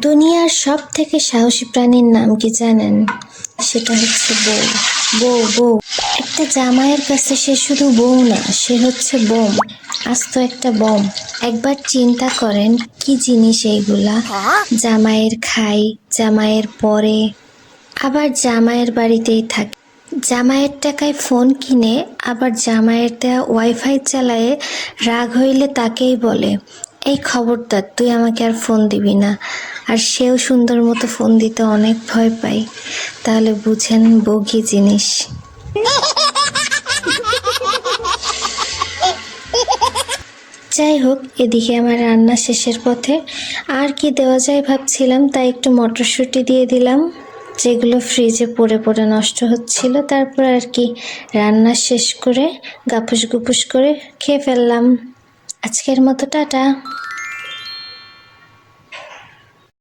দুনিয়ার সব থেকে সাহসী প্রাণীর নাম কি জানেন? সেটা হচ্ছে বউ। বউ বউ একটা জামাইয়ের কাছে সে শুধু বউ না, সে হচ্ছে বোম, আস্ত একটা বম। একবার চিন্তা করেন কি জিনিস এইগুলা। জামাইয়ের খাই, জামাইয়ের পরে, আবার জামাইয়ের বাড়িতেই থাকে, জামাইয়ের টাকায় ফোন কিনে, আবার জামাইয়ের দেয়া ওয়াইফাই চালায়ে, রাগ হইলে তাকেই বলে এই খবরদার তুই আমাকে আর ফোন দিবি না, আর সেও সুন্দর মতো ফোন দিতে অনেক ভয় পায়। তাহলে বুঝেন বউ কি জিনিস। যাই হোক, এদিকে আমার রান্না শেষের পথে। আর কি দেওয়া যায় ভাবছিলাম, তাই একটু মটরশুঁটি দিয়ে দিলাম, যেগুলো ফ্রিজে পড়ে পড়ে নষ্ট হচ্ছিল। তারপর আর কি রান্না শেষ করে গাপুস গুপুস করে খেয়ে ফেললাম। আজকের মতো টাটা।